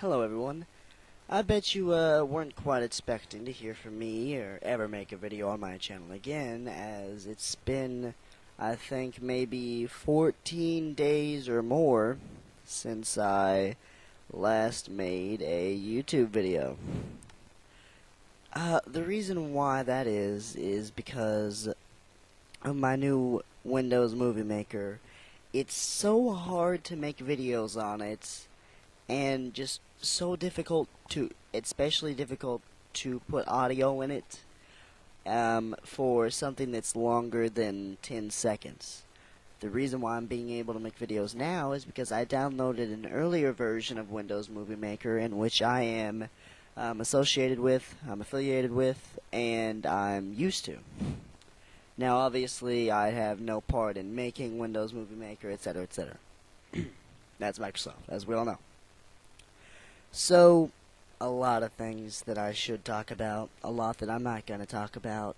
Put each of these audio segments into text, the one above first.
Hello everyone. I bet you weren't quite expecting to hear from me or ever make a video on my channel again, as it's been, I think, maybe 14 days or more since I last made a YouTube video. The reason why that is because of my new Windows Movie Maker. It's so hard to make videos on it, and just so difficult to, especially difficult to put audio in it for something that's longer than 10 seconds. The reason why I'm being able to make videos now is because I downloaded an earlier version of Windows Movie Maker in which I am associated with, I'm affiliated with, and I'm used to. Now obviously I have no part in making Windows Movie Maker, etc., etc. That's Microsoft, as we all know. So, a lot of things that I should talk about, a lot that I'm not going to talk about.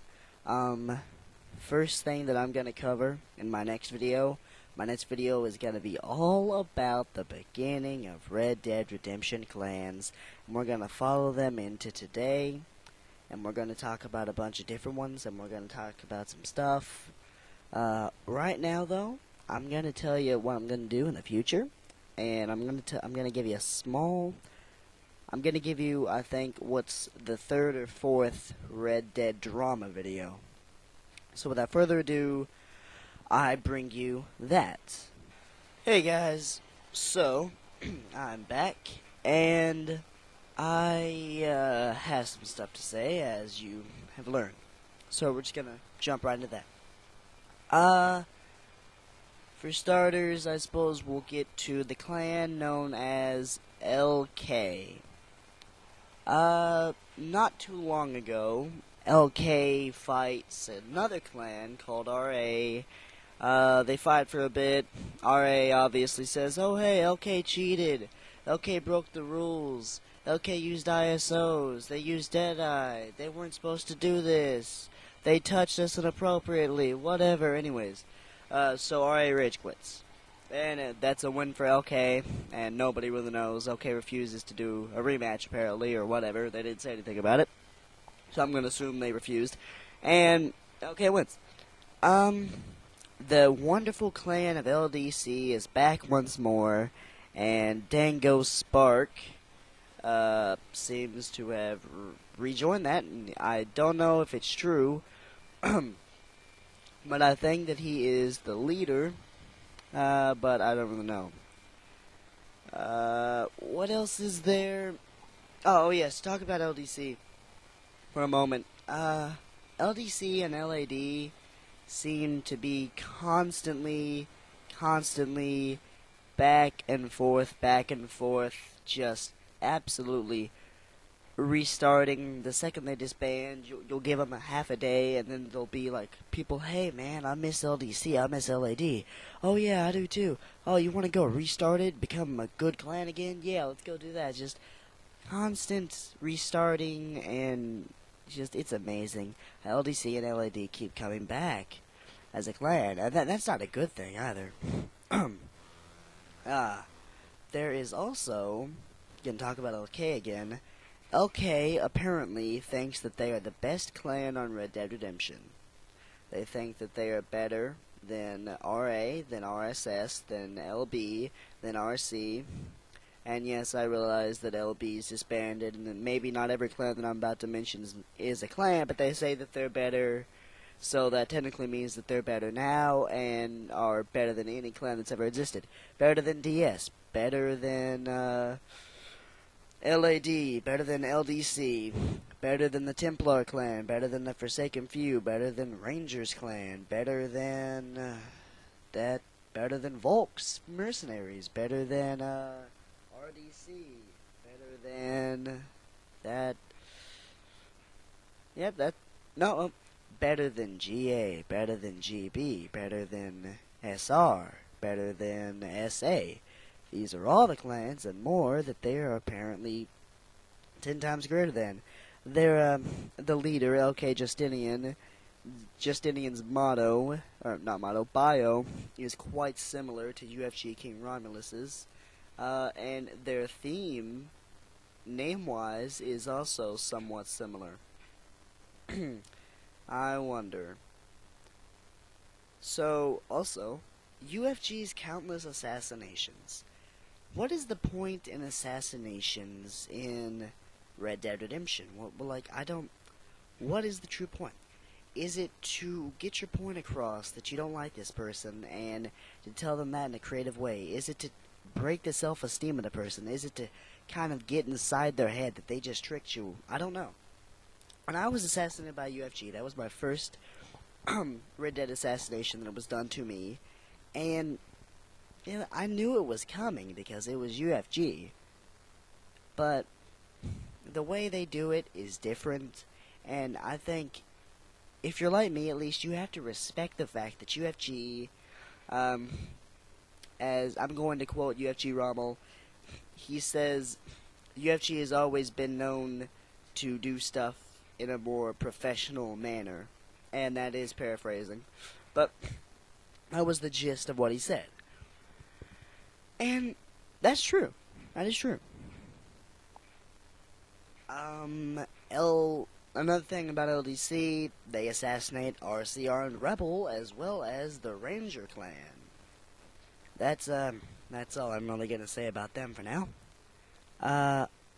First thing that I'm going to cover in my next video is going to be all about the beginning of Red Dead Redemption clans, and we're going to follow them into today, and we're going to talk about a bunch of different ones, and we're going to talk about some stuff. Right now, though, I'm going to tell you what I'm going to do in the future, and I'm going to give you a small... I'm going to give you, I think, what's the third or fourth Red Dead drama video. So without further ado, I bring you that. Hey guys, so, I'm back, and I have some stuff to say, as you have learned. So we're just going to jump right into that. For starters, I suppose we'll get to the clan known as LK. Not too long ago, LK fights another clan called RA. They fight for a bit. RA obviously says, oh hey, LK cheated. LK broke the rules. LK used ISOs. They used Deadeye. They weren't supposed to do this. They touched us inappropriately. Whatever. Anyways, so RA rage quits. And that's a win for LK, and nobody really knows. LK refuses to do a rematch, apparently, or whatever. They didn't say anything about it. So I'm going to assume they refused. And LK wins. The wonderful clan of LDC is back once more, and Dango Spark seems to have rejoined that. And I don't know if it's true, but I think that he is the leader. But I don't really know. What else is there? Oh, yes, talk about LDC for a moment. LDC and LAD seem to be constantly back and forth, just absolutely restarting. The second they disband, you'll give them a half a day, and then they'll be like, people, hey man, I miss LDC, I miss LAD. Oh yeah, I do too. Oh, you want to go restart it, become a good clan again? Yeah, let's go do that. Just constant restarting, and just, it's amazing. LDC and LAD keep coming back as a clan, and that's not a good thing either. There is also, gonna talk about LK again. LK apparently thinks that they are the best clan on Red Dead Redemption. They think that they are better than RA, than RSS, than LB, than RC. And yes, I realize that LB is disbanded, and that maybe not every clan that I'm about to mention is a clan, but they say that they're better, so that technically means that they're better now, and are better than any clan that's ever existed. Better than DS, better than, LAD, better than LDC, better than the Templar clan, better than the Forsaken Few, better than Rangers clan, better than better than Volks mercenaries, better than RDC, better than that. Yep, better than GA, better than GB, better than SR, better than SA. These are all the clans and more that they are apparently 10 times greater than. They're, the leader, LK Justinian. Justinian's motto, or not motto, bio, is quite similar to UFG King Romulus's. And their theme name-wise, is also somewhat similar. I wonder. So, also, UFG's countless assassinations. What is the point in assassinations in Red Dead Redemption? I don't. What is the true point? Is it to get your point across that you don't like this person and to tell them that in a creative way? Is it to break the self-esteem of the person? Is it to kind of get inside their head that they just tricked you? I don't know. When I was assassinated by UFG, that was my first Red Dead assassination that was done to me, and I knew it was coming because it was UFG, but the way they do it is different, and I think if you're like me, at least you have to respect the fact that UFG, as I'm going to quote UFG Rommel, he says UFG has always been known to do stuff in a more professional manner, and that is paraphrasing, but that was the gist of what he said. And that's true. That is true. Another thing about LDC, they assassinate RCR and Rebel as well as the Ranger clan. That's all I'm really gonna say about them for now.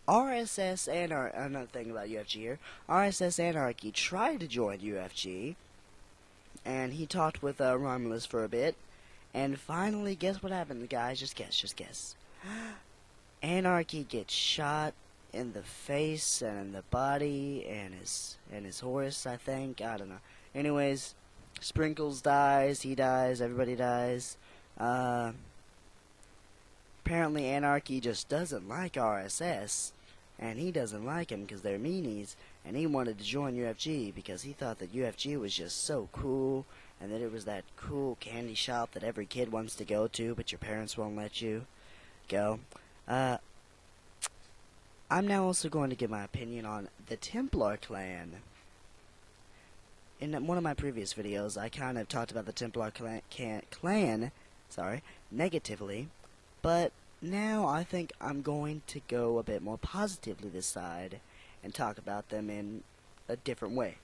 RSS another thing about UFG here. RSS Anarchy tried to join UFG, and he talked with Romulus for a bit, and finally, guess what happened, guys? Just guess. Anarchy gets shot in the face and in the body and his horse, I think. I don't know. Anyways, Sprinkles dies, he dies, everybody dies. Apparently Anarchy just doesn't like RSS, and he doesn't like him because they're meanies, and he wanted to join UFG because he thought that UFG was just so cool, and that it was that cool candy shop that every kid wants to go to, but your parents won't let you go. I'm now also going to give my opinion on the Templar clan. In one of my previous videos, I kind of talked about the Templar clan negatively, but now I think I'm going to go a bit more positively this side and talk about them in a different way.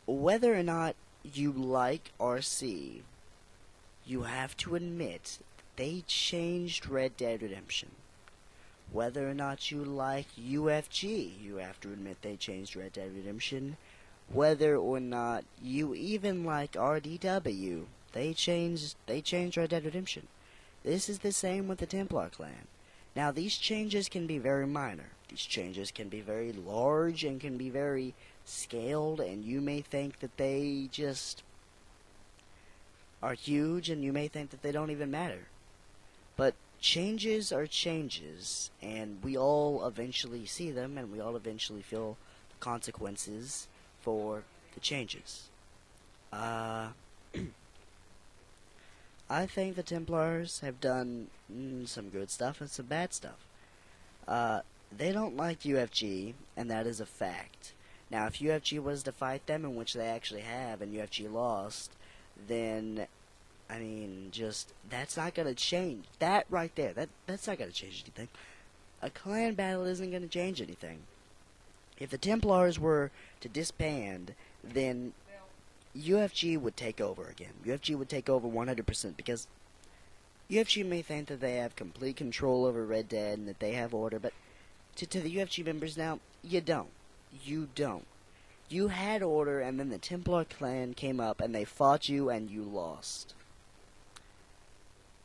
Whether or not you like RC, you have to admit they changed Red Dead Redemption. Whether or not you like UFG, you have to admit they changed Red Dead Redemption. Whether or not you even like RDW, they changed Red Dead Redemption. This is the same with the Templar clan. Now, these changes can be very minor. These changes can be very large and can be very scaled, and you may think that they just are huge, and you may think that they don't even matter. But changes are changes, and we all eventually see them, and we all eventually feel the consequences for the changes. I think the Templars have done some good stuff and some bad stuff. They don't like UFG, and that is a fact. Now, if UFG was to fight them, in which they actually have, and UFG lost, then I mean, that's not gonna change. That right there, that's not gonna change anything. A clan battle isn't gonna change anything. If the Templars were to disband, then UFG would take over again. UFG would take over 100% because UFG may think that they have complete control over Red Dead and that they have order, but to the UFG members now, you don't. You don't. You had order, and then the Templar clan came up and they fought you and you lost.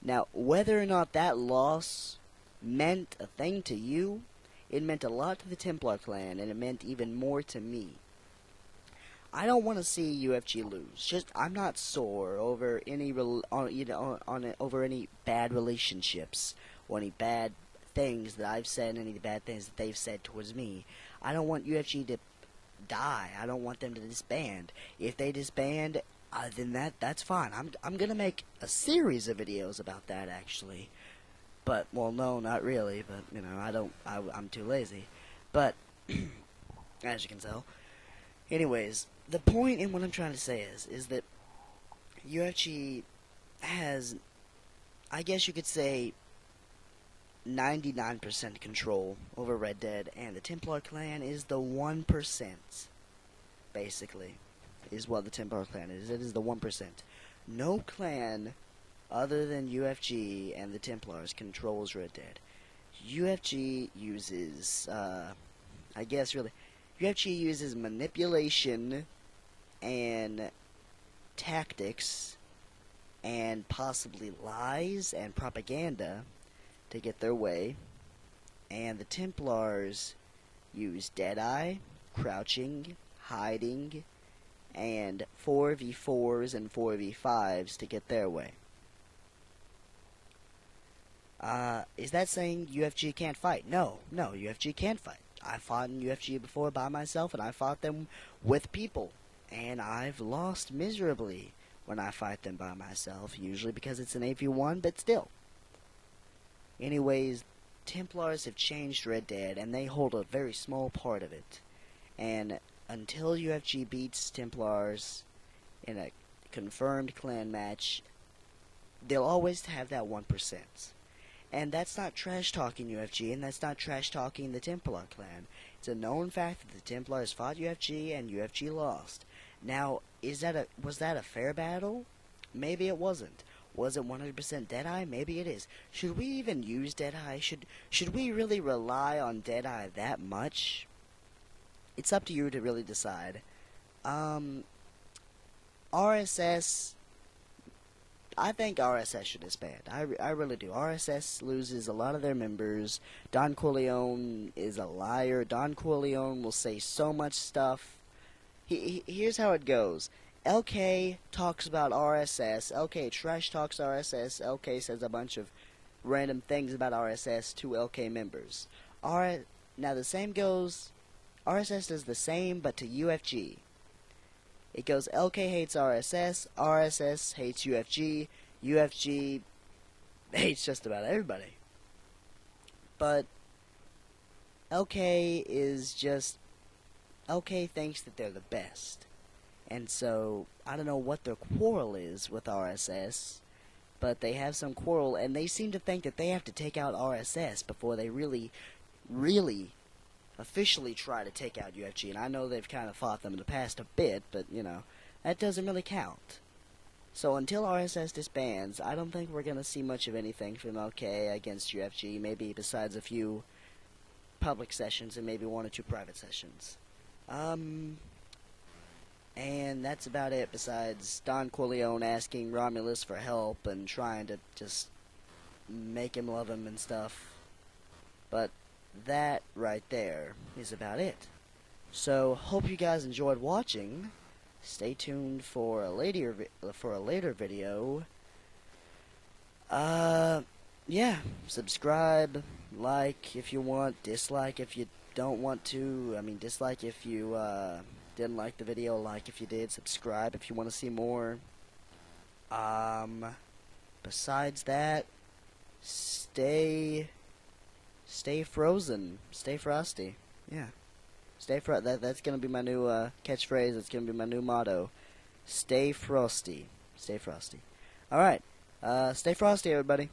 Now, whether or not that loss meant a thing to you, it meant a lot to the Templar clan, and it meant even more to me. I don't want to see UFG lose. I'm not sore over any over any bad relationships or any bad things that I've said, any bad things that they've said towards me. I don't want UFG to die. I don't want them to disband. If they disband, then that's fine. I'm gonna make a series of videos about that actually, but well, no, not really. But I'm too lazy. But as you can tell, anyways, the point in what I'm trying to say is that UFG has, I guess you could say, 99% control over Red Dead, and the Templar clan is the 1%, basically, is what the Templar clan is. It is the 1%. No clan other than UFG and the Templars controls Red Dead. UFG uses, UFG uses manipulation and tactics and possibly lies and propaganda to get their way, and the Templars use Deadeye, crouching, hiding, and 4v4s and 4v5s to get their way. Is that saying UFG can't fight? No, UFG can't fight. I fought in UFG before by myself, and I fought them with people, and I've lost miserably when I fight them by myself, usually because it's an 8v1, but still. Anyways, Templars have changed Red Dead, and they hold a very small part of it. And until UFG beats Templars in a confirmed clan match, they'll always have that 1%. And that's not trash-talking UFG, and that's not trash-talking the Templar clan. It's a known fact that the Templars fought UFG, and UFG lost. Now, was that a fair battle? Maybe it wasn't. Was it 100% Deadeye? Maybe it is. Should we even use Deadeye? Should we really rely on Deadeye that much? It's up to you to really decide. RSS, I think RSS should disband. I really do. RSS loses a lot of their members. Don Corleone is a liar. Don Corleone will say so much stuff. Here's how it goes. LK talks about RSS. LK trash talks RSS. LK says a bunch of random things about RSS to LK members. Now the same goes. RSS does the same, but to UFG. It goes LK hates RSS. RSS hates UFG. UFG hates just about everybody. But LK is just. LK thinks that they're the best. And so, I don't know what their quarrel is with RSS, but they have some quarrel, and they seem to think that they have to take out RSS before they really officially try to take out UFG. And I know they've kind of fought them in the past a bit, but, you know, that doesn't really count. So until RSS disbands, I don't think we're going to see much of anything from LK against UFG, maybe besides a few public sessions and maybe 1 or 2 private sessions. And that's about it, besides Don Corleone asking Romulus for help and trying to just make him love him and stuff. But that right there is about it. So, hope you guys enjoyed watching. Stay tuned for a later video. Yeah, subscribe, like if you want, dislike if you don't want to. I mean, dislike if you, didn't like the video, like if you did, subscribe if you want to see more. Besides that, stay frozen, stay frosty. Yeah, that's gonna be my new catchphrase. That's gonna be my new motto. Stay frosty, stay frosty. All right, stay frosty, everybody.